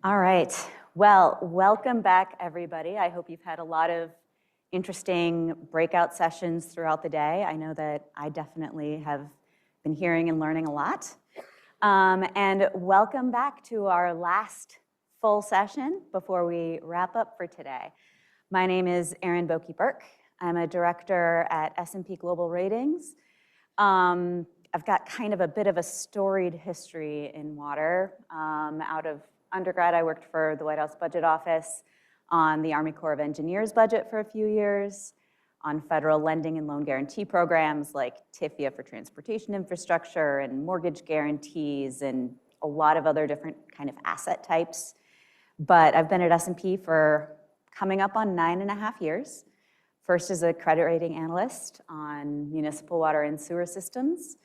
All right. Well, welcome back, everybody. I hope you've had a lot of interesting breakout sessions throughout the day. I know that I definitely have been hearing and learning a lot. And welcome back to our last full session before we wrap up for today. My name is Erin Boki-Burke. I'm a director at S&P Global Ratings. I've got kind of a bit of a storied history in water. Out of undergrad, I worked for the White House Budget Office on the Army Corps of Engineers budget for a few years, on federal lending and loan guarantee programs like TIFIA for transportation infrastructure and mortgage guarantees and a lot of other different kind of asset types. But I've been at S&P for coming up on 9.5 years. First as a credit rating analyst on municipal water and sewer systems,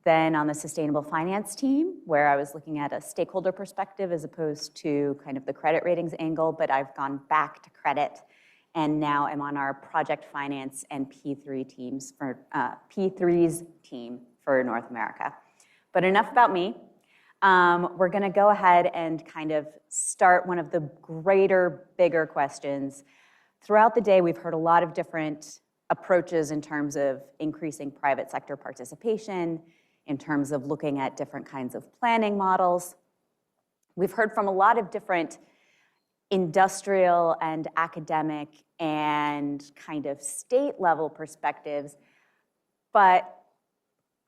then on the sustainable finance team, where I was looking at a stakeholder perspective as opposed to kind of the credit ratings angle, but I've gone back to credit, and now I'm on our project finance and P3 teams for P3's team for North America. But enough about me. We're gonna go ahead and kind of start one of the greater, bigger questions. Throughout the day, we've heard a lot of different approaches in terms of increasing private sector participation, in terms of looking at different kinds of planning models. We've heard from a lot of different industrial and academic and kind of state level perspectives, but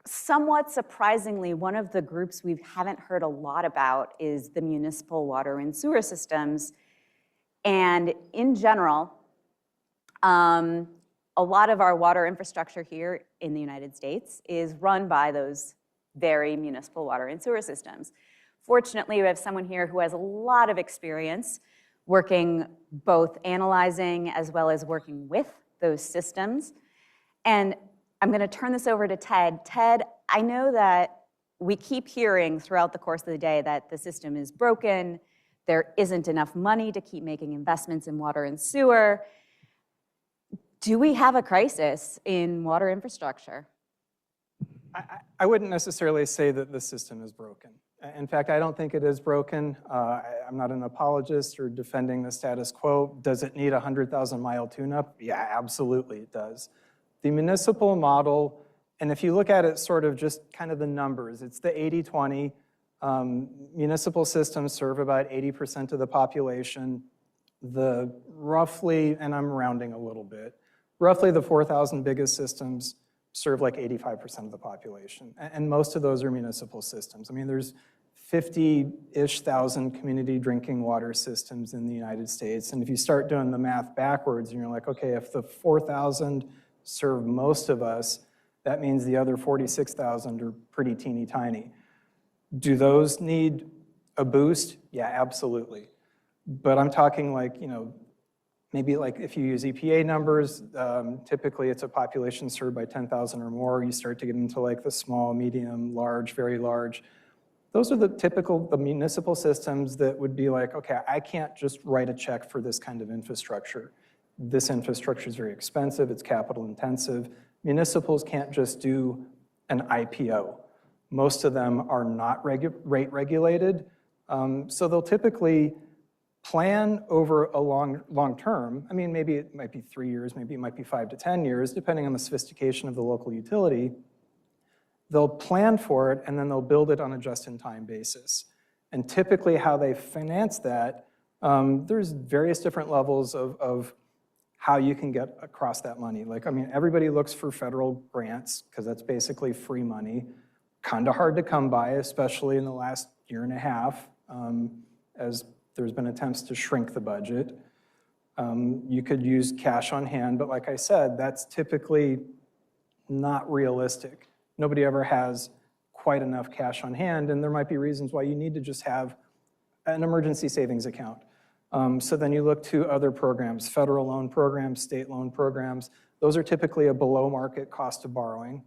somewhat surprisingly, one of the groups we haven't heard a lot about is the municipal water and sewer systems. And in general, a lot of our water infrastructure here in the United States is run by those very municipal water and sewer systems. Fortunately, we have someone here who has a lot of experience working both analyzing as well as working with those systems. And I'm gonna turn this over to Ted. Ted, I know that we keep hearing throughout the course of the day that the system is broken, there isn't enough money to keep making investments in water and sewer. Do we have a crisis in water infrastructure? I wouldn't necessarily say that the system is broken. In fact, I don't think it is broken. I'm not an apologist or defending the status quo. Does it need a 100,000-mile tune-up? Yeah, absolutely it does. The municipal model, and if you look at it sort of just kind of the numbers, it's the 80-20. Municipal systems serve about 80% of the population. The roughly, and I'm rounding a little bit, roughly the 4,000 biggest systems serve like 85% of the population. And most of those are municipal systems. I mean, there's 50-ish thousand community drinking water systems in the United States. And if you start doing the math backwards and you're like, okay, if the 4,000 serve most of us, that means the other 46,000 are pretty teeny tiny. Do those need a boost? Yeah, absolutely. But I'm talking like, maybe like if you use EPA numbers, typically it's a population served by 10,000 or more. You start to get into like the small, medium, large, very large. Those are the municipal systems that would be like, okay, I can't just write a check for this kind of infrastructure. This infrastructure is very expensive, it's capital intensive. Municipals can't just do an IPO. Most of them are not rate regulated. So they'll typically plan over a long term. I mean, maybe it might be 3 years, maybe it might be 5 to 10 years, depending on the sophistication of the local utility. They'll plan for it and then they'll build it on a just-in-time basis. And typically how they finance that, there's various different levels of how you can get across that money. Like, I mean, everybody looks for federal grants because that's basically free money. Kind of hard to come by, especially in the last year and a half, as there's been attempts to shrink the budget. You could use cash on hand, but like I said, that's typically not realistic. Nobody ever has quite enough cash on hand, and there might be reasons why you need to just have an emergency savings account. So then you look to other programs, federal loan programs, state loan programs. Those are typically a below market cost of borrowing.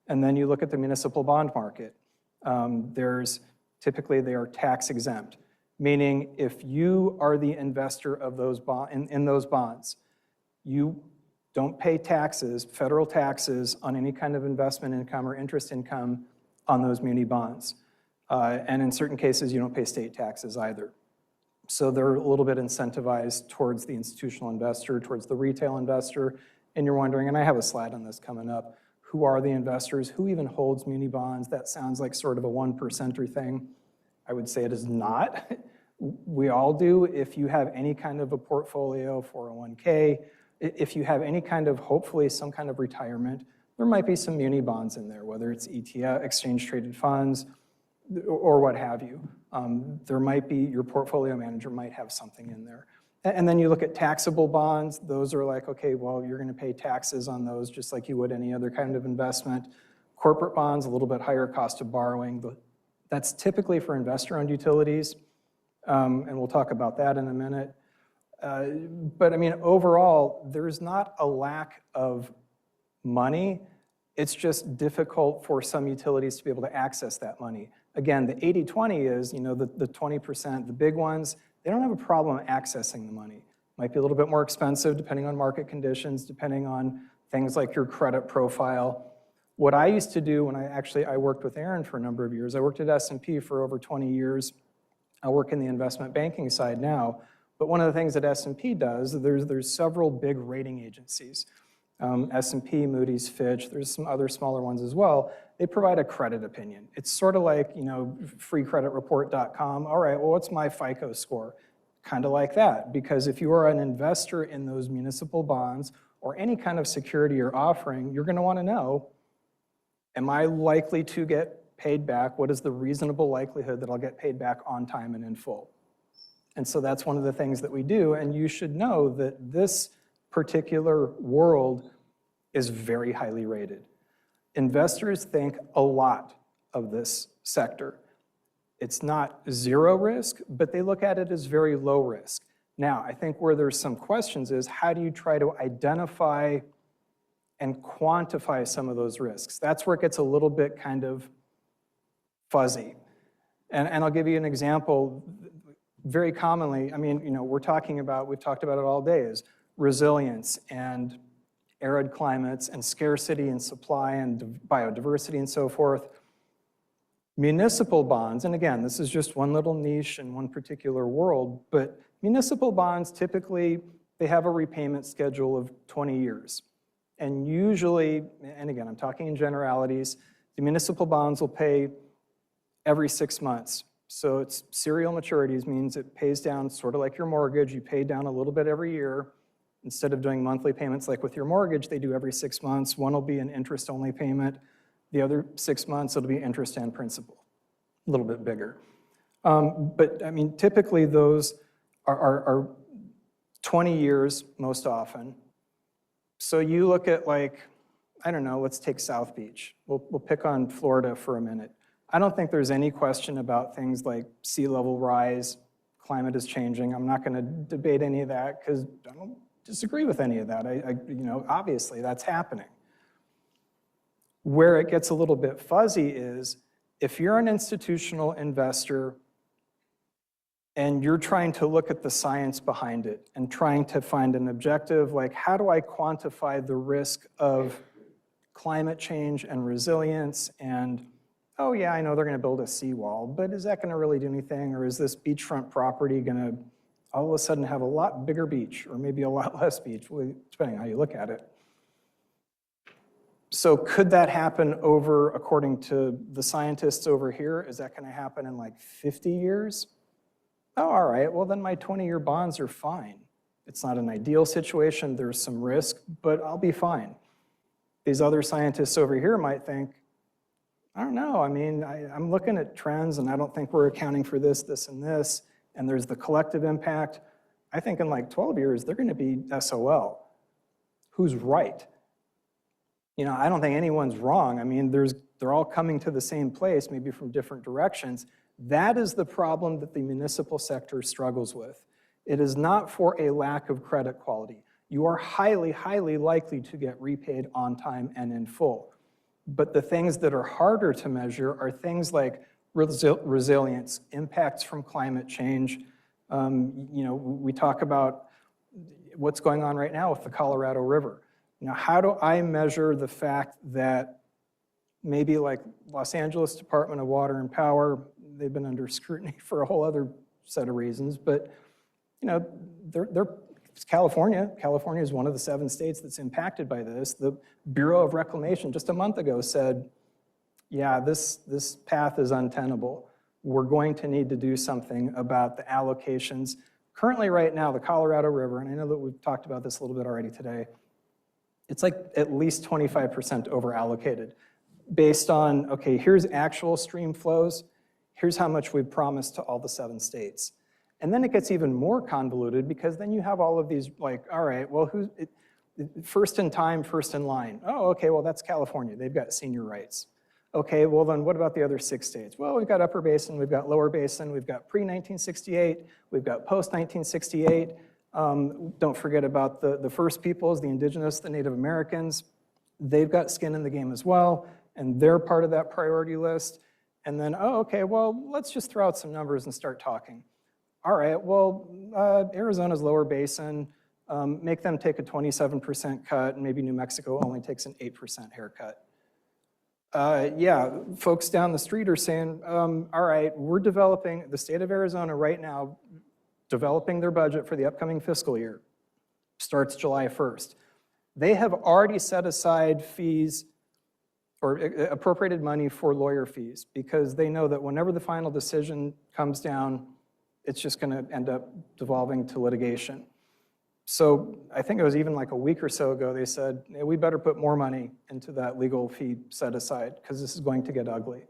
And then you look at the municipal bond market. Typically they are tax exempt, meaning if you are the investor of those in those bonds, you don't pay taxes, federal taxes, on any kind of investment income or interest income on those muni bonds. And in certain cases, you don't pay state taxes either. So they're a little bit incentivized towards the institutional investor, towards the retail investor. And you're wondering, and I have a slide on this coming up, who are the investors? Who even holds muni bonds? That sounds like sort of a 1%er thing. I would say it is not. We all do. If you have any kind of a portfolio, 401k, if you have any kind of, hopefully some kind of retirement, there might be some muni bonds in there, whether it's ETF, exchange traded funds, or what have you. There might be, your portfolio manager might have something in there. And then you look at taxable bonds. Those are like, okay, well, you're going to pay taxes on those just like you would any other kind of investment. Corporate bonds, a little bit higher cost of borrowing. That's typically for investor-owned utilities, and we'll talk about that in a minute. But I mean, overall, there's not a lack of money. It's just difficult for some utilities to be able to access that money. Again, the 80-20 is, you know, the 20%, the big ones, they don't have a problem accessing the money. Might be a little bit more expensive depending on market conditions, depending on things like your credit profile. What I used to do when I worked with Aaron for a number of years, I worked at S&P for over 20 years. I work in the investment banking side now. But one of the things that S&P does, there's several big rating agencies. S&P, Moody's, Fitch, there's some other smaller ones as well. They provide a credit opinion. It's sort of like, you know, freecreditreport.com. All right, well, what's my FICO score? Kind of like that, because if you are an investor in those municipal bonds or any kind of security you're offering, you're going to want to know, am I likely to get paid back? What is the reasonable likelihood that I'll get paid back on time and in full? And so that's one of the things that we do, and you should know that this particular world is very highly rated. Investors think a lot of this sector. It's not zero risk, but they look at it as very low risk. Now, I think where there's some questions is, how do you try to identify and quantify some of those risks? That's where it gets a little bit kind of fuzzy. And I'll give you an example. Very commonly, I mean, you know, we've talked about it all day, is resilience and arid climates and scarcity and supply and biodiversity and so forth. Municipal bonds, and again, this is just one little niche in one particular world, but municipal bonds typically, they have a repayment schedule of 20 years. And usually, and again, I'm talking in generalities, the municipal bonds will pay every 6 months. So it's serial maturities, means it pays down sort of like your mortgage. You pay down a little bit every year. Instead of doing monthly payments like with your mortgage, they do every 6 months. One will be an interest-only payment. The other 6 months, it'll be interest and principal, a little bit bigger. But I mean, typically those are 20 years most often. So you look at, like, I don't know, let's take South Beach. We'll pick on Florida for a minute. I don't think there's any question about things like sea level rise, climate is changing. I'm not going to debate any of that because I don't disagree with any of that. You know, obviously that's happening. Where it gets a little bit fuzzy is if you're an institutional investor and you're trying to look at the science behind it and trying to find an objective, like, how do I quantify the risk of climate change and resilience? And oh yeah, I know they're going to build a seawall, but is that going to really do anything? Or is this beachfront property going to all of a sudden have a lot bigger beach or maybe a lot less beach, depending on how you look at it? So could that happen over, according to the scientists over here, is that going to happen in like 50 years? Oh, all right, well then my 20-year bonds are fine. It's not an ideal situation, there's some risk, but I'll be fine. These other scientists over here might think, I don't know, I mean, I'm looking at trends and I don't think we're accounting for this, this, and this, and there's the collective impact. I think in like 12 years, they're gonna be SOL. Who's right? You know, I don't think anyone's wrong. I mean, they're all coming to the same place, maybe from different directions. That is the problem that the municipal sector struggles with. It is not for a lack of credit quality. You are highly, highly likely to get repaid on time and in full. But the things that are harder to measure are things like resilience, impacts from climate change. You know, we talk about what's going on right now with the Colorado River. Now, how do I measure the fact that maybe like Los Angeles Department of Water and Power, they've been under scrutiny for a whole other set of reasons, but California is one of the 7 states that's impacted by this. The Bureau of Reclamation just a month ago said, yeah, this path is untenable. We're going to need to do something about the allocations. Currently, right now, the Colorado River, and I know that we've talked about this a little bit already today, it's like at least 25% over allocated based on, okay, here's actual stream flows, here's how much we've promised to all the 7 states. And then it gets even more convoluted because then you have all of these like, all right, well, first in time, first in line. Oh, okay, well, that's California. They've got senior rights. Okay, well then what about the other 6 states? Well, we've got Upper Basin, we've got Lower Basin, we've got pre-1968, we've got post-1968. Don't forget about the First Peoples, the Indigenous, the Native Americans. They've got skin in the game as well, and they're part of that priority list. And then, oh, okay, well, let's just throw out some numbers and start talking. All right, well, Arizona's Lower Basin, make them take a 27% cut, and maybe New Mexico only takes an 8% haircut. Yeah, folks down the street are saying, all right, we're developing, the state of Arizona right now, developing their budget for the upcoming fiscal year, starts July 1st. They have already set aside fees or appropriated money for lawyer fees because they know that whenever the final decision comes down, it's just going to end up devolving to litigation. So I think it was even like a week or so ago, they said, hey, we better put more money into that legal fee set aside because this is going to get ugly.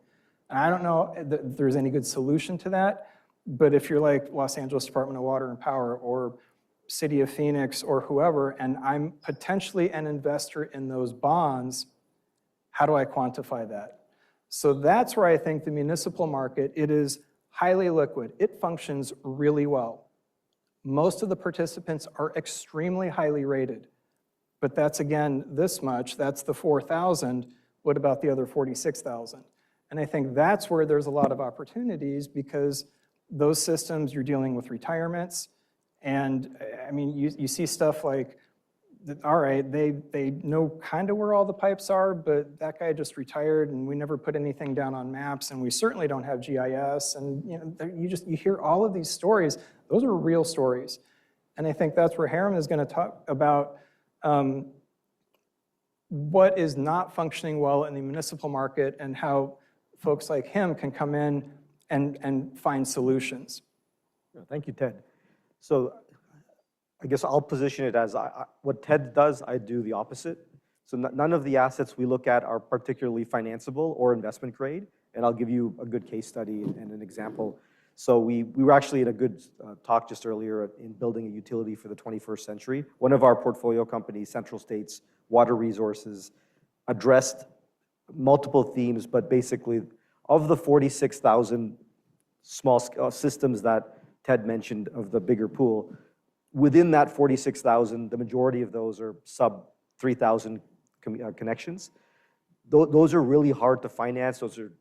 And I don't know that there's any good solution to that, but if you're like Los Angeles Department of Water and Power or City of Phoenix or whoever, and I'm potentially an investor in those bonds, how do I quantify that? So that's where I think the municipal market, it is highly liquid. It functions really well. Most of the participants are extremely highly rated, but that's again this much, that's the 4,000. What about the other 46,000? And I think that's where there's a lot of opportunities because those systems, you're dealing with retirements, and I mean, you see stuff like, all right, they know kind of where all the pipes are, but that guy just retired and we never put anything down on maps and we certainly don't have GIS, and you hear all of these stories. Those are real stories. And I think that's where Harem is going to talk about what is not functioning well in the municipal market and how folks like him can come in and find solutions. Thank you, Ted. So I guess I'll position it as what Ted does, I do the opposite. So none of the assets we look at are particularly financeable or investment grade, and I'll give you a good case study and an example. So we were actually in a good talk just earlier in building a utility for the 21st century. One of our portfolio companies, Central States Water Resources, addressed multiple themes, but basically of the 46,000 small systems that Ted mentioned of the bigger pool, within that 46,000, the majority of those are sub 3,000 connections. Those are really hard to finance. Those are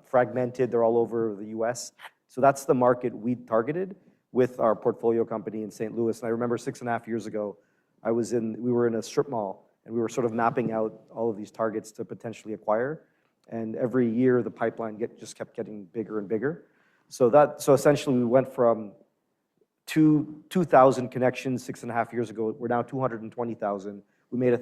fragmented. They're all over the US. So that's the market we targeted with our portfolio company in St. Louis. And I remember 6.5 years ago, we were in a strip mall and we were sort of mapping out all of these targets to potentially acquire. And every year the pipeline just kept getting bigger and bigger. So essentially we went from 2,000 connections 6.5 years ago. We're now 220,000. We made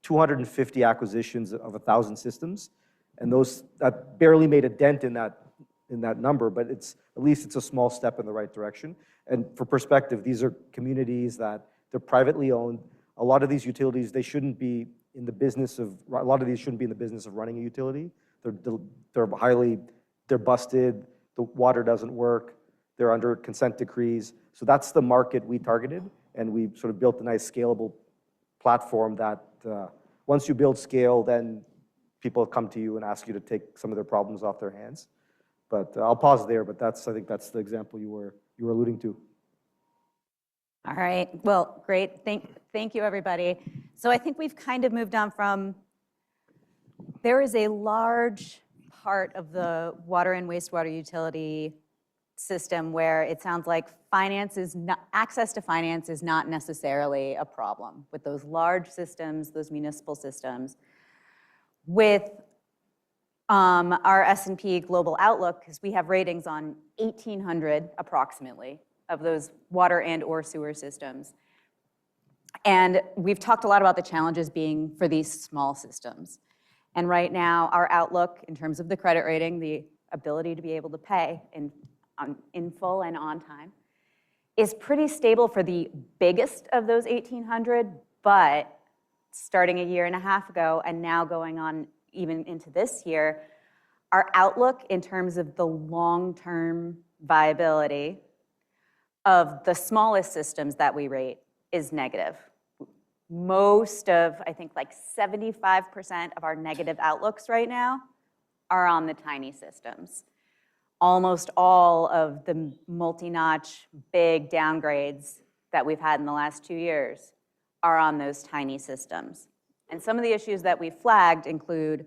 250 acquisitions of 1,000 systems, and that barely made a dent in that number. But at least it's a small step in the right direction. And for perspective, these are communities that they're privately owned. A lot of these utilities, they shouldn't be in the business of. A lot of these shouldn't be in the business of running a utility. They're busted. The water doesn't work. They're under consent decrees. So that's the market we targeted, and we sort of built a nice scalable platform that once you build scale, then people come to you and ask you to take some of their problems off their hands. But I'll pause there, but I think that's the example you were alluding to. All right, well, great. Thank you, everybody. So I think we've kind of moved on from, there is a large part of the water and wastewater utility system where it sounds like access to finance is not necessarily a problem with those large systems, those municipal systems. With our S&P Global Outlook, because we have ratings on 1,800 approximately of those water and or sewer systems. And we've talked a lot about the challenges being for these small systems. And right now, our outlook in terms of the credit rating, the ability to be able to pay in full and on time, is pretty stable for the biggest of those 1,800, but starting a year and a half ago and now going on even into this year, our outlook in terms of the long-term viability of the smallest systems that we rate is negative. Most of, I think like 75% of our negative outlooks right now are on the tiny systems. Almost all of the multi-notch big downgrades that we've had in the last 2 years are on those tiny systems. And some of the issues that we flagged include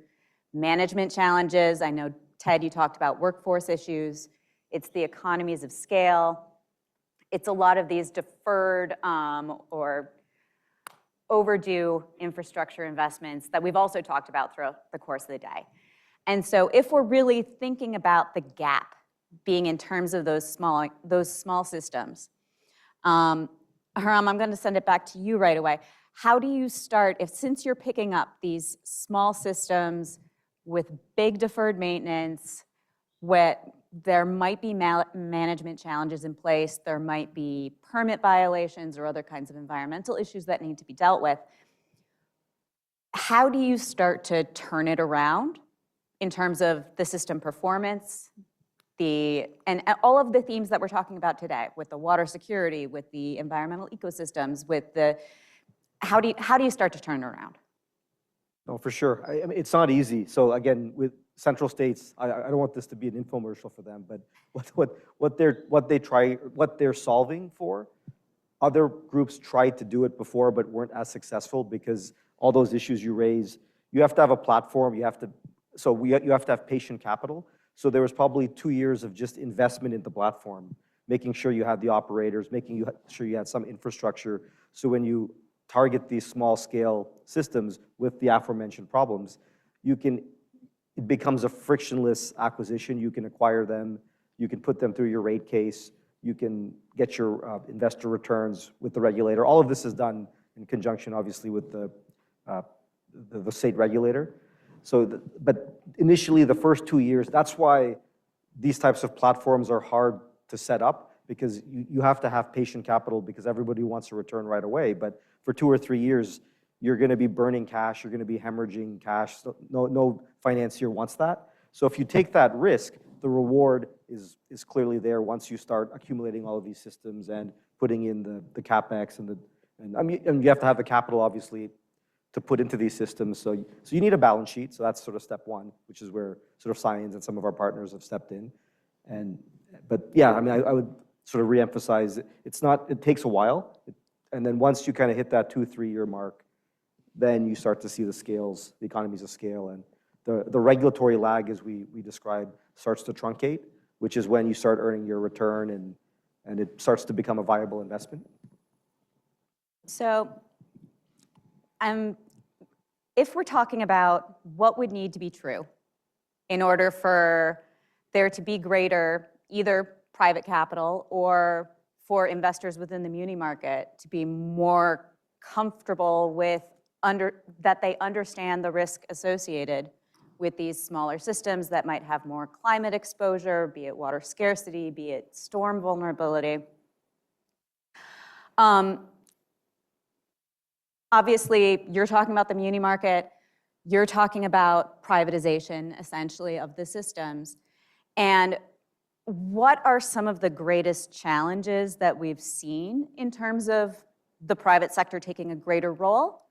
management challenges. I know, Ted, you talked about workforce issues. It's the economies of scale. It's a lot of these deferred or overdue infrastructure investments that we've also talked about throughout the course of the day. And so if we're really thinking about the gap being in terms of those small systems, Haram, I'm going to send it back to you right away. How do you start, since you're picking up these small systems with big deferred maintenance, where there might be management challenges in place, there might be permit violations or other kinds of environmental issues that need to be dealt with, how do you start to turn it around in terms of the system performance, and all of the themes that we're talking about today, with the water security, with the environmental ecosystems, with the, how do you start to turn it around? No, for sure. I mean, it's not easy. So again, with Central States, I don't want this to be an infomercial for them, but what they're solving for, other groups tried to do it before but weren't as successful because all those issues you raise, you have to have a platform, you have to have patient capital. So there was probably 2 years of just investment in the platform, making sure you had the operators, making sure you had some infrastructure. So when you target these small scale systems with the aforementioned problems, it becomes a frictionless acquisition. You can acquire them, you can put them through your rate case, you can get your investor returns with the regulator. All of this is done in conjunction, obviously, with the state regulator. So, but initially, the first 2 years, that's why these types of platforms are hard to set up, because you have to have patient capital because everybody wants a return right away. But for 2 or 3 years, you're going to be burning cash, you're going to be hemorrhaging cash. So no financier wants that. So if you take that risk, the reward is clearly there once you start accumulating all of these systems and putting in the capex and you have to have the capital, obviously, to put into these systems. So you need a balance sheet. So that's sort of step one, which is where sort of Science and some of our partners have stepped in. But yeah, I mean, I would sort of reemphasize, it takes a while. And then once you kind of hit that 2-3 year mark, then you start to see the economies of scale, and the regulatory lag, as we described, starts to truncate, which is when you start earning your return and it starts to become a viable investment. So if we're talking about what would need to be true in order for there to be greater either private capital or for investors within the muni market to be more comfortable with that they understand the risk associated with these smaller systems that might have more climate exposure, be it water scarcity, be it storm vulnerability. Obviously, you're talking about the muni market, you're talking about privatization, essentially, of the systems. And what are some of the greatest challenges that we've seen in terms of the private sector taking a greater role?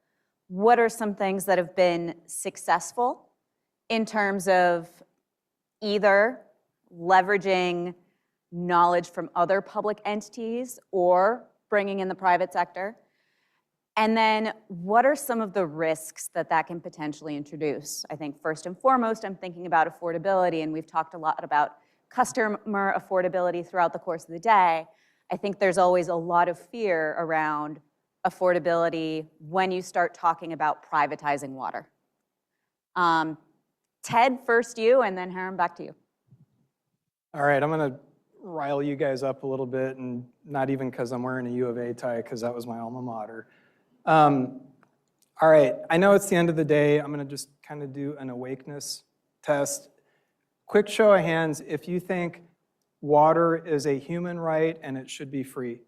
What are some things that have been successful in terms of either leveraging knowledge from other public entities or bringing in the private sector? And then what are some of the risks that can potentially introduce? I think first and foremost, I'm thinking about affordability, and we've talked a lot about customer affordability throughout the course of the day. I think there's always a lot of fear around affordability when you start talking about privatizing water. Ted, first you, and then Hiram, back to you. All right, I'm going to rile you guys up a little bit, and not even because I'm wearing a U of A tie, because that was my alma mater. All right, I know it's the end of the day. I'm going to just kind of do an awakeness test. Quick show of hands if you think water is a human right and it should be free.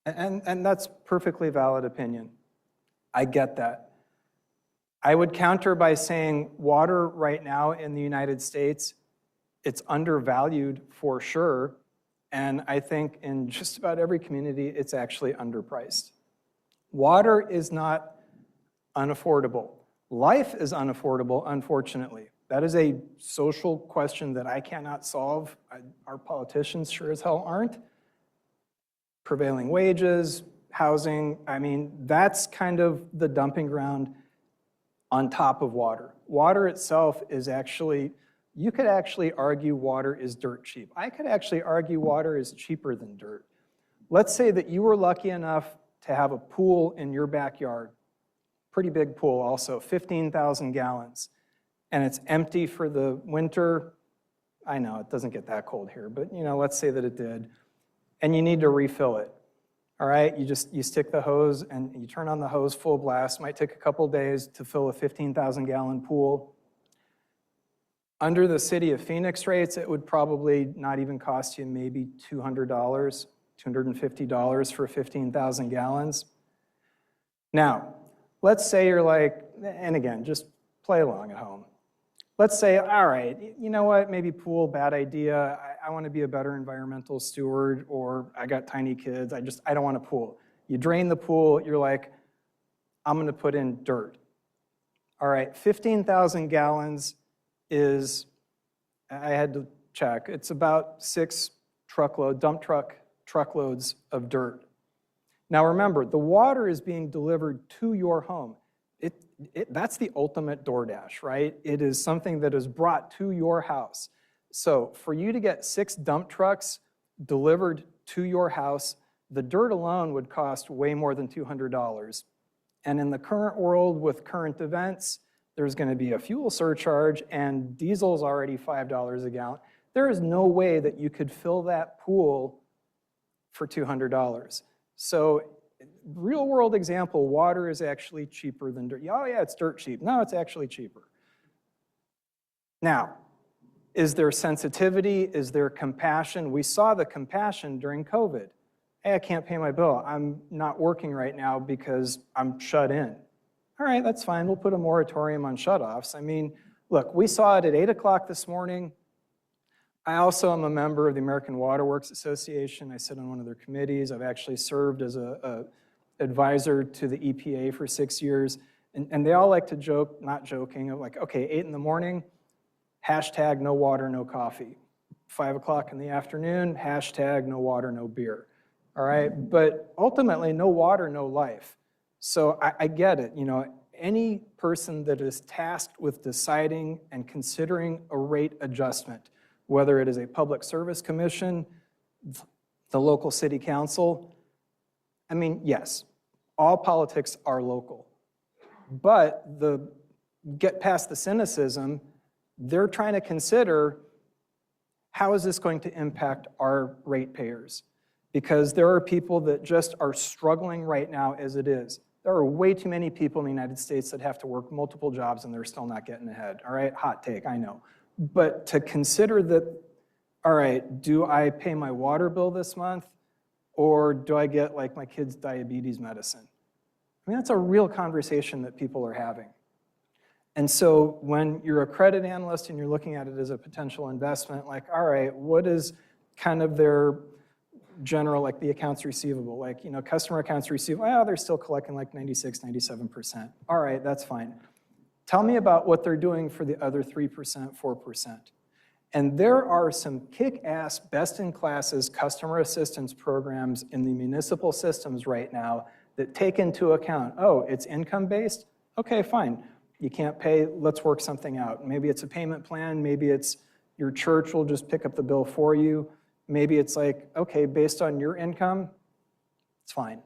And that's perfectly valid opinion. I get that. I would counter by saying water right now in the United States, it's undervalued for sure. And I think in just about every community, it's actually underpriced. Water is not unaffordable. Life is unaffordable, unfortunately. That is a social question that I cannot solve. Our politicians sure as hell aren't. Prevailing wages, housing, I mean, that's kind of the dumping ground on top of water. Water itself is actually, you could actually argue water is dirt cheap. I could actually argue water is cheaper than dirt. Let's say that you were lucky enough to have a pool in your backyard, pretty big pool also, 15,000 gallons, and it's empty for the winter. I know it doesn't get that cold here, but let's say that it did, and you need to refill it. All right, you stick the hose and you turn on the hose full blast. Might take a couple days to fill a 15,000 gallon pool. Under the city of Phoenix rates, it would probably not even cost you maybe $200, $250 for 15,000 gallons. Now, let's say you're like, and again, just play along at home. Let's say, all right, you know what, maybe pool, bad idea. I want to be a better environmental steward, or I got tiny kids, I don't want a pool. You drain the pool, you're like, I'm going to put in dirt. All right, 15,000 gallons is, I had to check, it's about 6 dump truckloads of dirt. Now remember, the water is being delivered to your home. That's the ultimate DoorDash, right? It is something that is brought to your house. So for you to get 6 dump trucks delivered to your house, the dirt alone would cost way more than $200. And in the current world with current events, there's going to be a fuel surcharge, and diesel's already $5 a gallon. There is no way that you could fill that pool for $200. So real world example, water is actually cheaper than dirt. Oh yeah, it's dirt cheap. No, it's actually cheaper. Now, is there sensitivity? Is there compassion? We saw the compassion during COVID. Hey, I can't pay my bill. I'm not working right now because I'm shut in. All right, that's fine. We'll put a moratorium on shutoffs. I mean, look, we saw it at 8 o'clock this morning. I also am a member of the American Water Works Association. I sit on one of their committees. I've actually served as a advisor to the EPA for 6 years. And they all like to joke, not joking, of like, okay, 8 in the morning, hashtag no water, no coffee. 5 o'clock in the afternoon, hashtag no water, no beer. All right, but ultimately, no water, no life. So I get it, any person that is tasked with deciding and considering a rate adjustment, whether it is a public service commission, the local city council, I mean, yes, all politics are local. But get past the cynicism, they're trying to consider, how is this going to impact our ratepayers? Because there are people that just are struggling right now as it is. There are way too many people in the United States that have to work multiple jobs and they're still not getting ahead. All right, hot take, I know. But to consider that, all right, do I pay my water bill this month, or do I get like my kid's diabetes medicine? I mean, that's a real conversation that people are having. And so when you're a credit analyst and you're looking at it as a potential investment, like, all right, what is kind of their general, like the accounts receivable, like, customer accounts receivable, well, they're still collecting like 96, 97%. All right, that's fine. Tell me about what they're doing for the other 3%, 4%. And there are some kick-ass, best-in-classes customer assistance programs in the municipal systems right now that take into account, oh, it's income-based? Okay, fine. You can't pay, let's work something out. Maybe it's a payment plan, maybe it's your church will just pick up the bill for you. Maybe it's like, okay, based on your income, it's fine.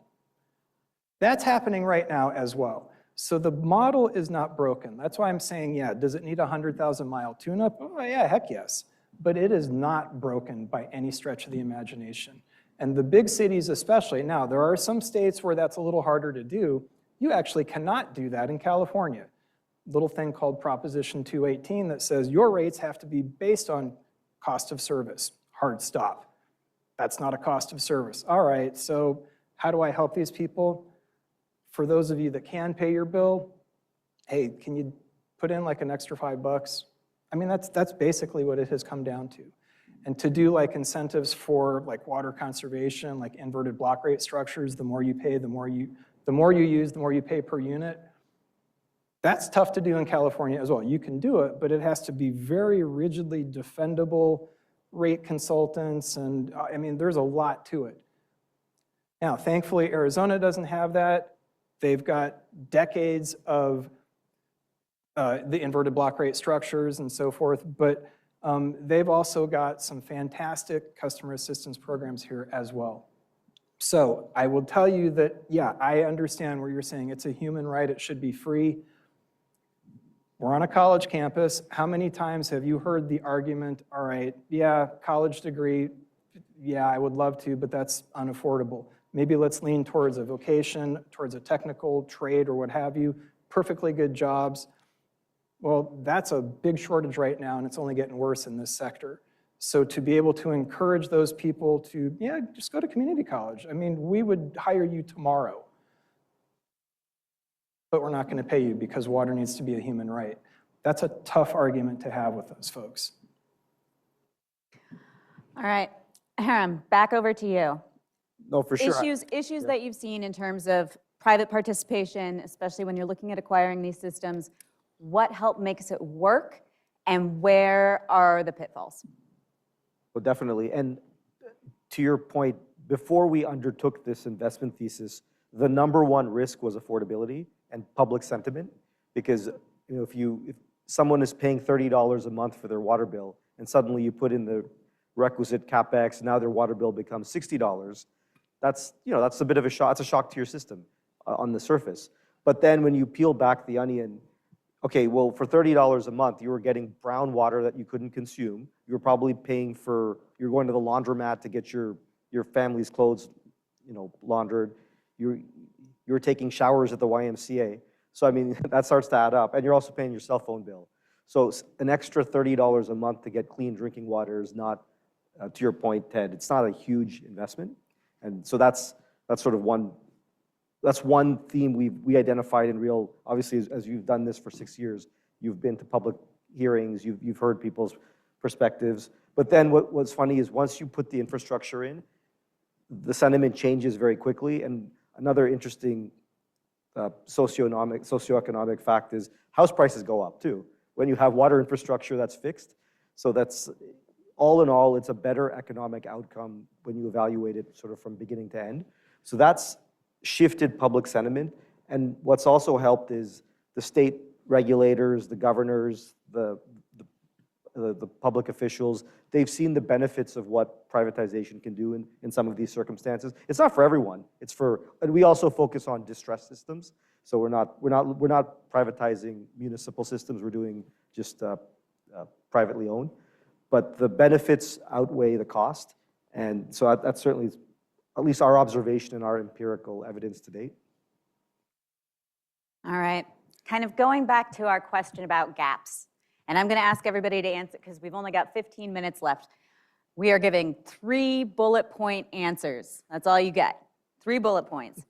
That's happening right now as well. So the model is not broken. That's why I'm saying, yeah, does it need a 100,000-mile tune-up? Oh, yeah, heck yes. But it is not broken by any stretch of the imagination. And the big cities especially, now there are some states where that's a little harder to do. You actually cannot do that in California. Little thing called Proposition 218 that says your rates have to be based on cost of service. Hard stop. That's not a cost of service. All right, so how do I help these people? For those of you that can pay your bill, hey, can you put in like an extra $5? I mean, that's basically what it has come down to. And to do like incentives for like water conservation, like inverted block rate structures, the more you pay, the more you use, the more you pay per unit. That's tough to do in California as well. You can do it, but it has to be very rigidly defendable rate consultants, and I mean, there's a lot to it. Now, thankfully, Arizona doesn't have that. They've got decades of the inverted block rate structures and so forth, but they've also got some fantastic customer assistance programs here as well. So I will tell you that, yeah, I understand where you're saying it's a human right, it should be free. We're on a college campus. How many times have you heard the argument, all right, yeah, college degree, yeah, I would love to, but that's unaffordable. Maybe let's lean towards a vocation, towards a technical trade or what have you, perfectly good jobs. Well, that's a big shortage right now, and it's only getting worse in this sector. So to be able to encourage those people to, yeah, just go to community college. I mean, we would hire you tomorrow, but we're not going to pay you because water needs to be a human right. That's a tough argument to have with those folks. All right, Haram, back over to you. No, for sure. Issues that you've seen in terms of private participation, especially when you're looking at acquiring these systems, what help makes it work, and where are the pitfalls? Well, definitely. And to your point, before we undertook this investment thesis, the number one risk was affordability and public sentiment, because if someone is paying $30 a month for their water bill, and suddenly you put in the requisite capex, now their water bill becomes $60. That's a bit of a shock. It's a shock to your system on the surface. But then when you peel back the onion, okay, well, for $30 a month, you were getting brown water that you couldn't consume. You were probably paying for, you're going to the laundromat to get your family's clothes, laundered. You're taking showers at the YMCA. So, I mean, that starts to add up. And you're also paying your cell phone bill. So an extra $30 a month to get clean drinking water is not, to your point, Ted, it's not a huge investment. And so that's sort of one theme we identified in real, obviously, as you've done this for 6 years, you've been to public hearings, you've heard people's perspectives. But then what's funny is once you put the infrastructure in, the sentiment changes very quickly. And another interesting socioeconomic fact is house prices go up too when you have water infrastructure that's fixed. So that's, all in all, it's a better economic outcome when you evaluate it sort of from beginning to end. So that's shifted public sentiment. And what's also helped is the state regulators, the governors, the public officials, they've seen the benefits of what privatization can do in some of these circumstances. It's not for everyone. And we also focus on distressed systems. So we're not privatizing municipal systems. We're doing just privately owned. But the benefits outweigh the cost. And so that's certainly at least our observation and our empirical evidence to date. All right, kind of going back to our question about gaps. And I'm going to ask everybody to answer because we've only got 15 minutes left. We are giving 3 bullet point answers. That's all you get, 3 bullet points.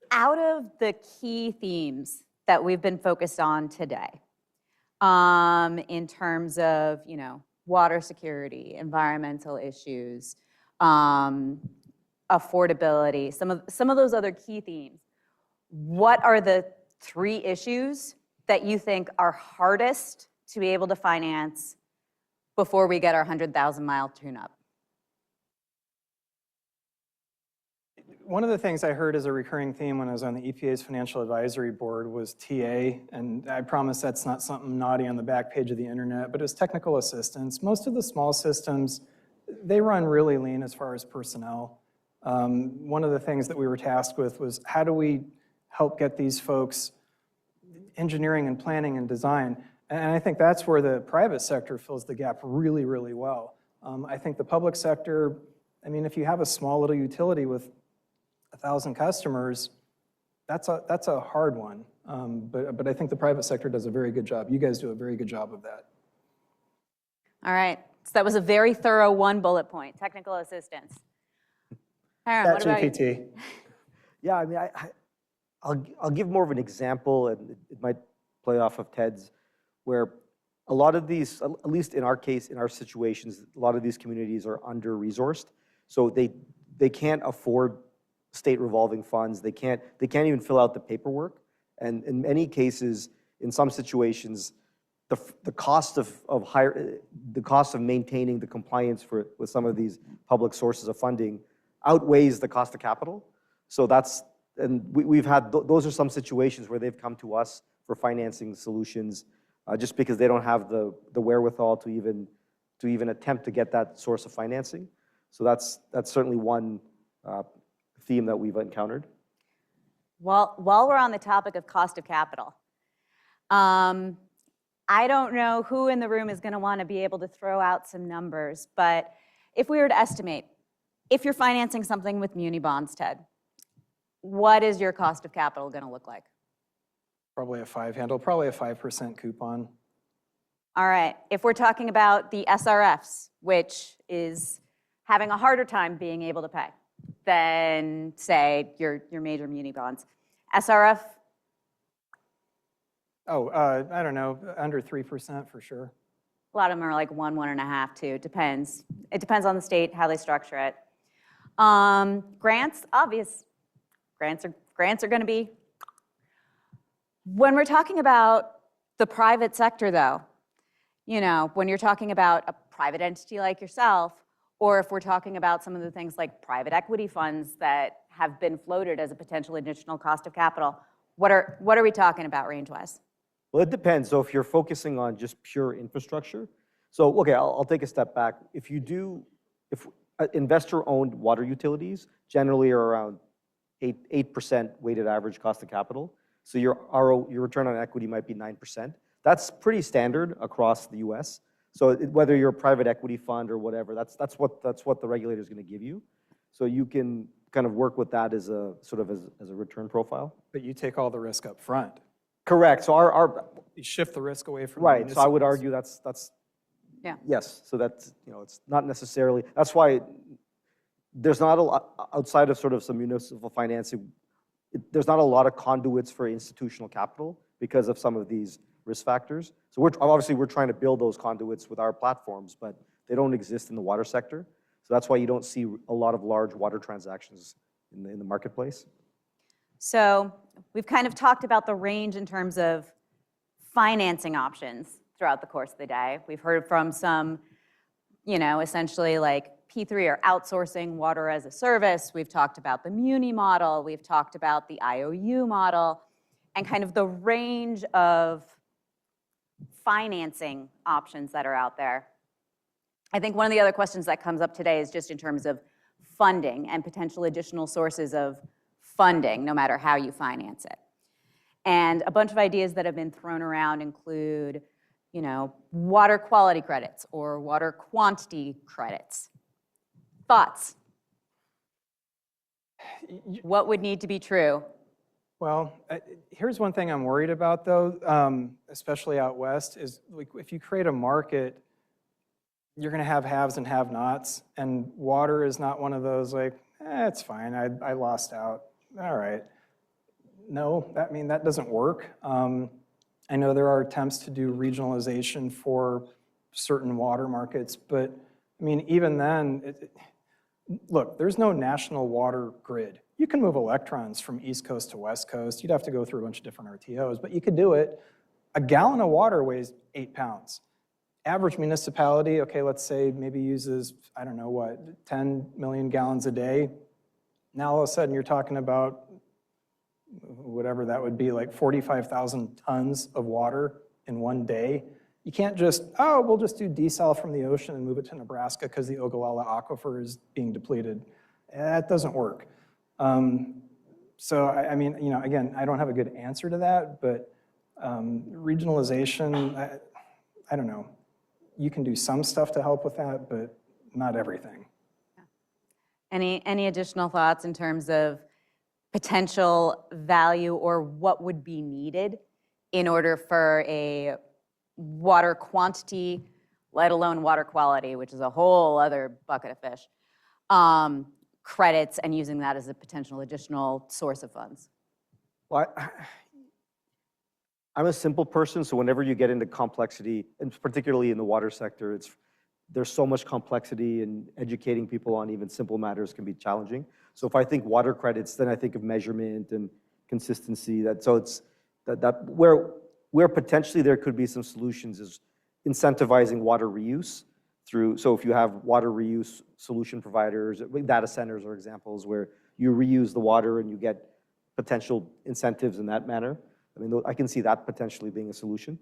Out of the key themes that we've been focused on today, in terms of, water security, environmental issues, affordability, some of those other key themes, what are the 3 issues that you think are hardest to be able to finance before we get our 100,000-mile tune-up? One of the things I heard as a recurring theme when I was on the EPA's Financial Advisory Board was TA, and I promise that's not something naughty on the back page of the internet, but it's technical assistance. Most of the small systems, they run really lean as far as personnel. One of the things that we were tasked with was how do we help get these folks engineering and planning and design. And I think that's where the private sector fills the gap really, really well. I think the public sector, I mean, if you have a small little utility with 1,000 customers, that's a hard one. But I think the private sector does a very good job. You guys do a very good job of that. All right. So that was a very thorough one bullet point, technical assistance. Aaron, what about you? ChatGPT. Yeah, I mean, I'll give more of an example, and it might play off of Ted's, where a lot of these, at least in our case, in our situations, a lot of these communities are under-resourced, so they can't afford state revolving funds. They can't even fill out the paperwork, and in many cases, in some situations, the cost of maintaining the compliance with some of these public sources of funding outweighs the cost of capital. So we've had those are some situations where they've come to us for financing solutions just because they don't have the wherewithal to even attempt to get that source of financing. So that's certainly one theme that we've encountered. While we're on the topic of cost of capital, I don't know who in the room is going to want to be able to throw out some numbers, but if we were to estimate, if you're financing something with muni bonds, Ted, what is your cost of capital going to look like? Probably a 5 handle, probably a 5% coupon. All right. If we're talking about the SRFs, which is having a harder time being able to pay than, say, your major muni bonds, SRF? Oh, I don't know, under 3% for sure. A lot of them are like 1.5, 2. It depends. It depends on the state, how they structure it. Grants, obvious. Grants are going to be. When we're talking about the private sector, though, you know, when you're talking about a private entity like yourself, or if we're talking about some of the things like private equity funds that have been floated as a potential additional cost of capital, what are we talking about range-wise? Well, it depends. So if you're focusing on just pure infrastructure, so okay, I'll take a step back. If investor-owned water utilities generally are around 8% weighted average cost of capital, so your return on equity might be 9%. That's pretty standard across the U.S. So whether you're a private equity fund or whatever, that's what the regulator is going to give you. So you can kind of work with that as a sort of as a return profile. But you take all the risk up front. Correct. So You shift the risk away from right. So I would municipals. argue that's Yeah. yes. So that's, you know, it's not necessarily, that's why there's not a lot outside of sort of some municipal financing. There's not a lot of conduits for institutional capital because of some of these risk factors. So we're trying to build those conduits with our platforms, but they don't exist in the water sector. So that's why you don't see a lot of large water transactions in the marketplace. So we've kind of talked about the range in terms of financing options throughout the course of the day. We've heard from some, you know, essentially like P3 or outsourcing water as a service. We've talked about the muni model. We've talked about the IOU model and kind of the range of financing options that are out there. I think one of the other questions that comes up today is just in terms of funding and potential additional sources of funding, no matter how you finance it. And a bunch of ideas that have been thrown around include, you know, water quality credits or water quantity credits. Thoughts? What would need to be true? Well, here's one thing I'm worried about, though, especially out west, is like if you create a market, you're going to have haves and have-nots, and water is not one of those like, it's fine, I lost out. All right. No, that doesn't work. I know there are attempts to do regionalization for certain water markets, but I mean, even then, look, there's no national water grid. You can move electrons from East Coast to West Coast. You'd have to go through a bunch of different RTOs, but you could do it. A gallon of water weighs 8 pounds. Average municipality, okay, let's say maybe uses, I don't know what, 10 million gallons a day. Now all of a sudden you're talking about whatever that would be, like 45,000 tons of water in one day. You can't just, we'll just do desal from the ocean and move it to Nebraska because the Ogallala Aquifer is being depleted. That doesn't work. So I mean, you know, again, I don't have a good answer to that, but Regionalization, I don't know. You can do some stuff to help with that, but not everything. Any additional thoughts in terms of potential value or what would be needed in order for a water quantity, let alone water quality, which is a whole other bucket of fish, credits and using that as a potential additional source of funds? Well, I'm a simple person, so whenever you get into complexity, and particularly in the water sector, there's so much complexity, and educating people on even simple matters can be challenging. So if I think water credits, then I think of measurement and consistency. So it's where potentially there could be some solutions is incentivizing water reuse through. So if you have water reuse solution providers, data centers are examples where you reuse the water and you get potential incentives in that manner. I mean, I can see that potentially being a solution.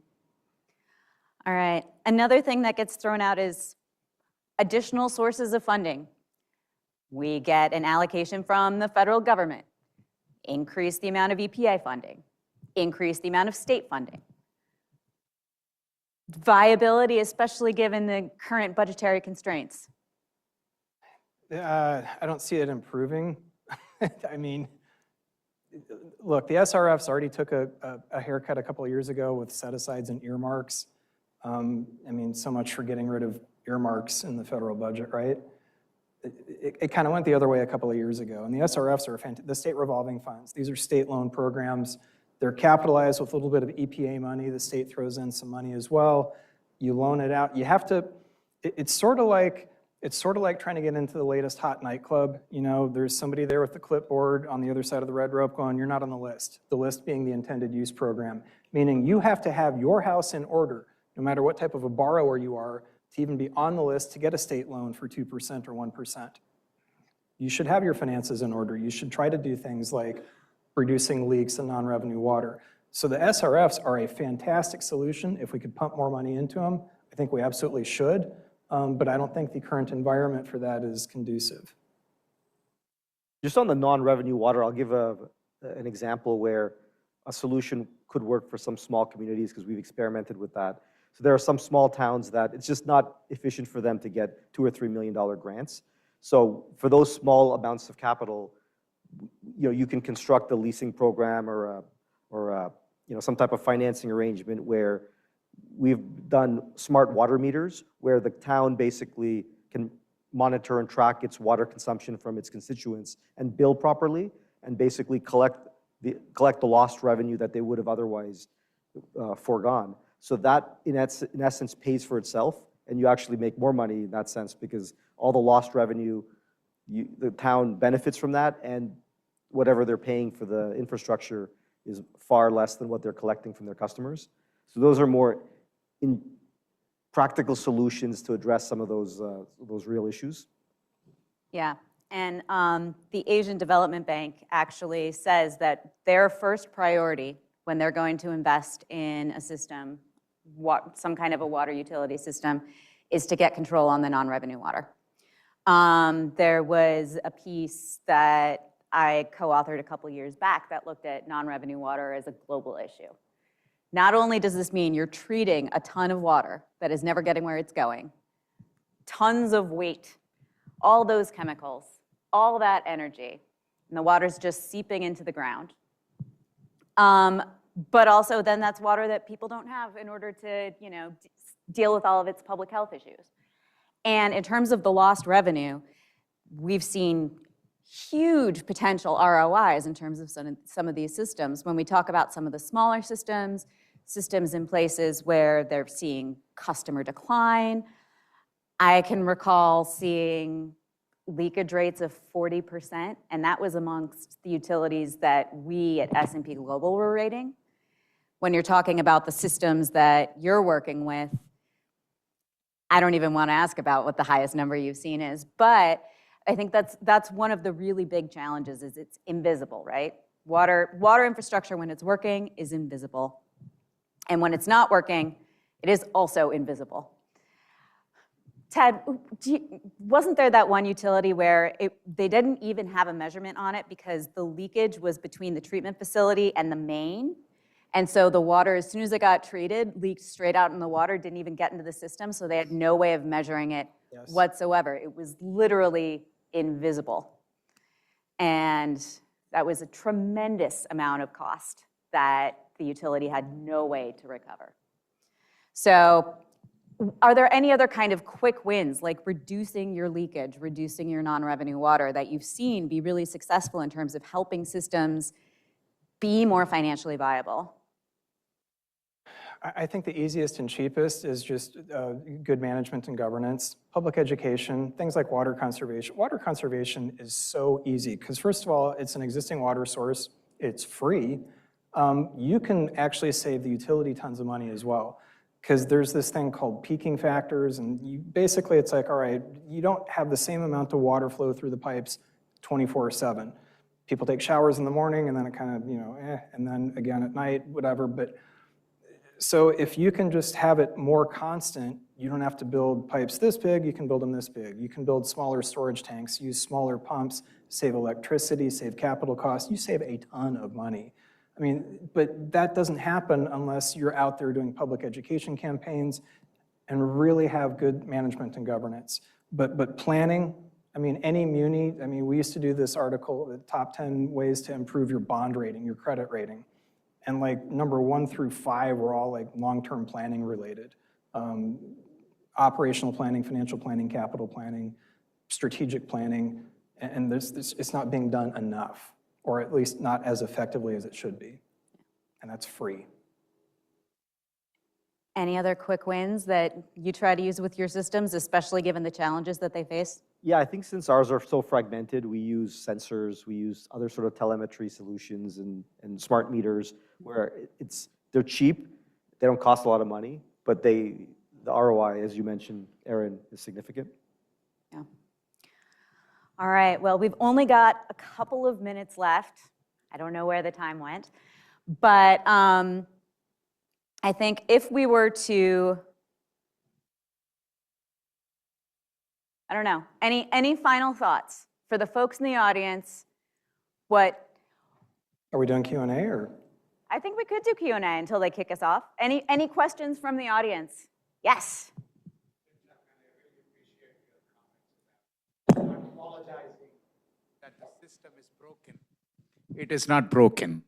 All right. Another thing that gets thrown out is additional sources of funding. We get an allocation from the federal government, increase the amount of EPA funding, increase the amount of state funding. Viability, especially given the current budgetary constraints. I don't see it improving. I mean, look, the SRFs already took a haircut a couple of years ago with set-asides and earmarks. I mean, so much for getting rid of earmarks in the federal budget, right? It kind of went the other way a couple of years ago. And the SRFs are the state revolving funds. These are state loan programs. They're capitalized with a little bit of EPA money. The state throws in some money as well. You loan it out. You have to, it's sort of like trying to get into the latest hot nightclub. You know, there's somebody there with the clipboard on the other side of the red rope going, you're not on the list. The list being the intended use program, meaning you have to have your house in order, no matter what type of a borrower you are, to even be on the list to get a state loan for 2% or 1%. You should have your finances in order. You should try to do things like reducing leaks and non-revenue water. So the SRFs are a fantastic solution. If we could pump more money into them, I think we absolutely should. But I don't think the current environment for that is conducive. Just on the non-revenue water, I'll give an example where a solution could work for some small communities because we've experimented with that. So there are some small towns that it's just not efficient for them to get $2 or $3 million grants. So for those small amounts of capital, you can construct a leasing program or some type of financing arrangement where we've done smart water meters where the town basically can monitor and track its water consumption from its constituents and bill properly and basically collect the lost revenue that they would have otherwise foregone. So that, in essence, pays for itself, and you actually make more money in that sense because all the lost revenue, the town benefits from that, and whatever they're paying for the infrastructure is far less than what they're collecting from their customers. So those are more practical solutions to address some of those real issues. Yeah, and the Asian Development Bank actually says that their first priority when they're going to invest in a system, some kind of a water utility system, is to get control on the non-revenue water. There was a piece that I co-authored a couple years back that looked at non-revenue water as a global issue. Not only does this mean you're treating a ton of water that is never getting where it's going, tons of weight, all those chemicals, all that energy, and the water's just seeping into the ground. But also then that's water that people don't have in order to, deal with all of its public health issues. And in terms of the lost revenue, we've seen huge potential ROIs in terms of some of these systems. When we talk about some of the smaller systems in places where they're seeing customer decline, I can recall seeing leakage rates of 40%, and that was amongst the utilities that we at S&P Global were rating. When you're talking about the systems that you're working with, I don't even want to ask about what the highest number you've seen is, but I think that's one of the really big challenges is it's invisible, right? Water infrastructure, when it's working, is invisible. And when it's not working, it is also invisible. Ted, wasn't there that one utility where they didn't even have a measurement on it because the leakage was between the treatment facility and the main, And so the water, as soon as it got treated, leaked straight out in the water, didn't even get into the system, so they had no way of measuring it Yes. whatsoever. It was literally invisible. And that was a tremendous amount of cost that the utility had no way to recover. So are there any other kind of quick wins, like reducing your leakage, reducing your non-revenue water, that you've seen be really successful in terms of helping systems be more financially viable? I think the easiest and cheapest is just good management and governance, public education, things like water conservation. Water conservation is so easy because, first of all, it's an existing water source. It's free. You can actually save the utility tons of money as well, because there's this thing called peaking factors, and basically it's like, all right, you don't have the same amount of water flow through the pipes 24/7. People take showers in the morning, and then it kind of, and then again at night, whatever. But so if you can just have it more constant, you don't have to build pipes this big, you can build them this big. You can build smaller storage tanks, use smaller pumps, save electricity, save capital costs. You save a ton of money. I mean, but that doesn't happen unless you're out there doing public education campaigns and really have good management and governance. But planning, I mean, any muni, I mean, we used to do this article, the top 10 ways to improve your bond rating, your credit rating. And like number 1 through 5 were all like long-term planning related. Operational planning, financial planning, capital planning, strategic planning, and it's not being done enough, or at least not as effectively as it should be. And that's free. Any other quick wins that you try to use with your systems, especially given the challenges that they face? Yeah, I think since ours are so fragmented, we use sensors, we use other sort of telemetry solutions and smart meters where they're cheap, they don't cost a lot of money, but the ROI, as you mentioned, Erin, is significant. Yeah. All right, well, we've only got a couple of minutes left. I don't know where the time went, but I think if we were to, I don't know, any final thoughts for the folks in the audience? What? Are we doing Q&A or? I think we could do Q&A until they kick us off. Any questions from the audience? Yes. I'm apologizing that the system is broken. It is not broken.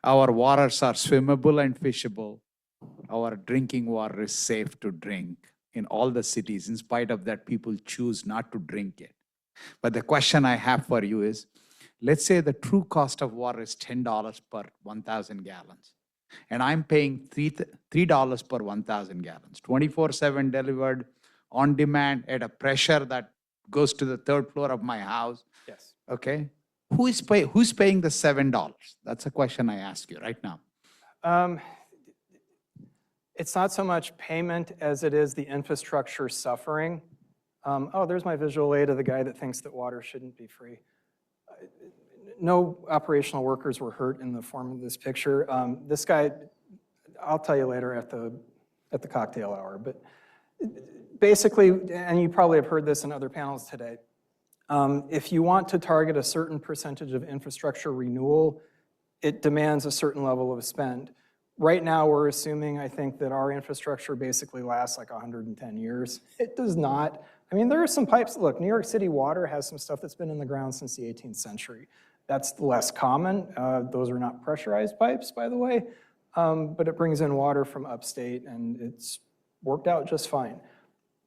Our waters are swimmable and fishable. Our drinking water is safe to drink in all the cities. In spite of that, people choose not to drink it. But the question I have for you is, let's say the true cost of water is $10 per 1,000 gallons. And I'm paying $3 per 1,000 gallons, 24/7 delivered on demand at a pressure that goes to the 3rd floor of my house. Yes. Okay. Who's paying the $7? That's a question I ask you right now. It's not so much payment as it is the infrastructure suffering. Oh, there's my visual aid of the guy that thinks that water shouldn't be free. No operational workers were hurt in the form of this picture. This guy, I'll tell you later at the cocktail hour, but basically, and you probably have heard this in other panels today, if you want to target a certain percentage of infrastructure renewal, it demands a certain level of spend. Right now, we're assuming, I think, that our infrastructure basically lasts like 110 years. It does not. I mean, there are some pipes. Look, New York City Water has some stuff that's been in the ground since the 18th century. That's less common. Those are not pressurized pipes, by the way, but it brings in water from upstate, and it's worked out just fine.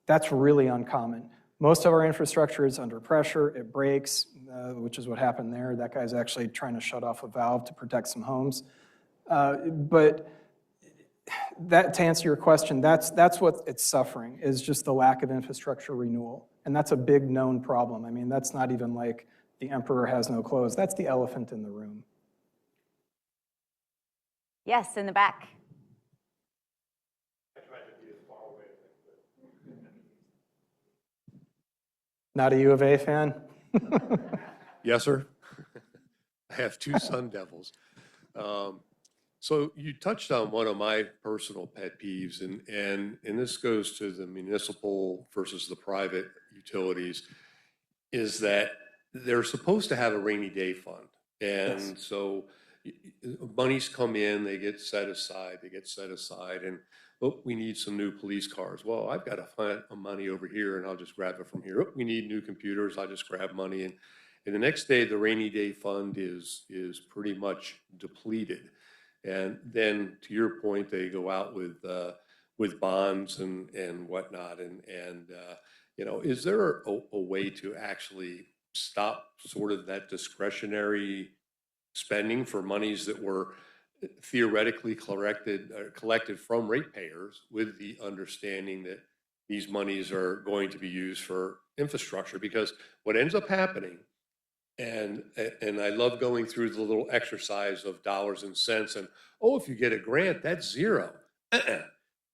That's really uncommon. Most of our infrastructure is under pressure. It breaks, which is what happened there. That guy's actually trying to shut off a valve to protect some homes. But to answer your question, that's what it's suffering, is just the lack of infrastructure renewal. And that's a big known problem. I mean, that's not even like the emperor has no clothes. That's the elephant in the room. Yes, in the back. I tried to be as far away as I could. Not a U of A fan? Yes, sir. I have 2 Sun Devils. So you touched on one of my personal pet peeves, and this goes to the municipal versus the private utilities, is that they're supposed to have a rainy day fund. And Yes. so monies come in, they get set aside, and, oh, we need some new police cars. Well, I've got a money over here and I'll just grab it from here. Oh, we need new computers, I'll just grab money. And the next day, the rainy day fund is pretty much depleted. And then, to your point, they go out with bonds and whatnot. You know, is there a way to actually stop sort of that discretionary spending for monies that were theoretically collected from ratepayers, with the understanding that these monies are going to be used for infrastructure? Because what ends up happening, and I love going through the little exercise of dollars and cents, and, oh, if you get a grant, that's zero.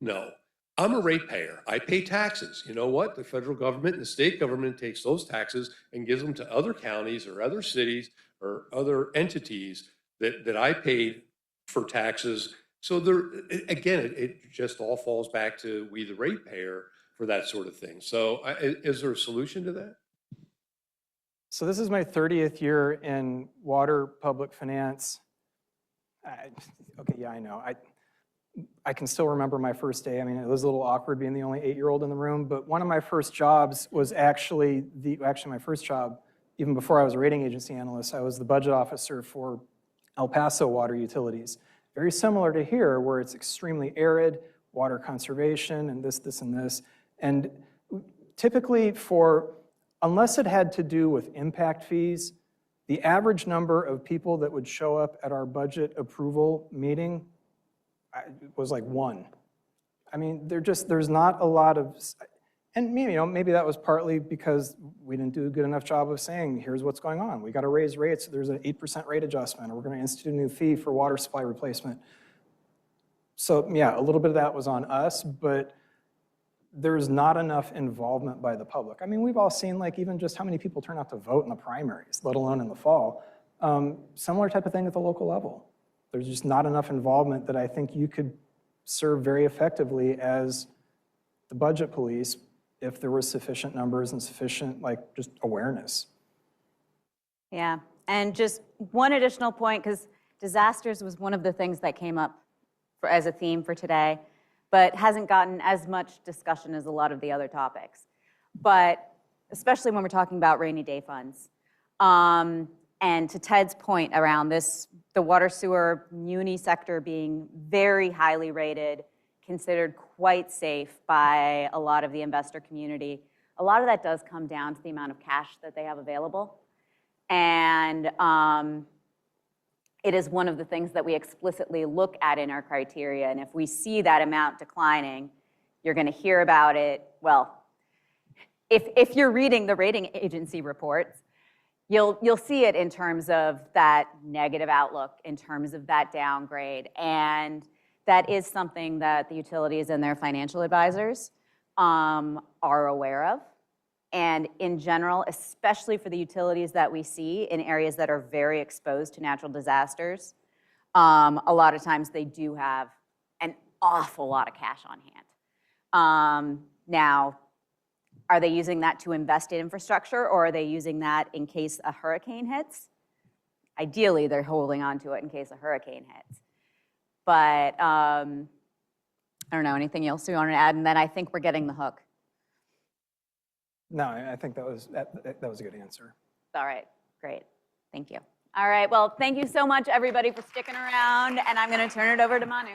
No, I'm a ratepayer. I pay taxes. You know what? The federal government and the state government takes those taxes and gives them to other counties or other cities or other entities that I paid for taxes. So there, again, it just all falls back to we, the ratepayer, for that sort of thing. So is there a solution to that? So this is my 30th year in water public finance. Okay, yeah, I know. I can still remember my first day. I mean, it was a little awkward being the only 8-year-old in the room, but one of my first jobs was actually my first job, even before I was a rating agency analyst. I was the budget officer for El Paso Water Utilities. Very similar to here, where it's extremely arid, water conservation, and this, and this. And typically unless it had to do with impact fees, the average number of people that would show up at our budget approval meeting was like 1. I mean, there's not a lot of, and maybe that was partly because we didn't do a good enough job of saying, here's what's going on. We got to raise rates. There's an 8% rate adjustment, or we're going to institute a new fee for water supply replacement. So yeah, a little bit of that was on us, but there's not enough involvement by the public. I mean, we've all seen like even just how many people turn out to vote in the primaries, let alone in the fall. Similar type of thing at the local level. There's just not enough involvement that I think you could serve very effectively as the budget police if there were sufficient numbers and sufficient like just awareness. Yeah, and just one additional point, because disasters was one of the things that came up as a theme for today, but hasn't gotten as much discussion as a lot of the other topics. But especially when we're talking about rainy day funds. And to Ted's point around this, the water sewer muni sector being very highly rated, considered quite safe by a lot of the investor community, a lot of that does come down to the amount of cash that they have available. And it is one of the things that we explicitly look at in our criteria. And if we see that amount declining, you're going to hear about it. Well, if you're reading the rating agency reports, you'll see it in terms of that negative outlook, in terms of that downgrade. And that is something that the utilities and their financial advisors are aware of. And in general, especially for the utilities that we see in areas that are very exposed to natural disasters, a lot of times they do have an awful lot of cash on hand. Now, are they using that to invest in infrastructure, or are they using that in case a hurricane hits? Ideally, they're holding on to it in case a hurricane hits. But I don't know, anything else you want to add? And then I think we're getting the hook. No, I think that was a good answer. All right, great. Thank you. All right, well, thank you so much, everybody, for sticking around, and I'm going to turn it over to Manu.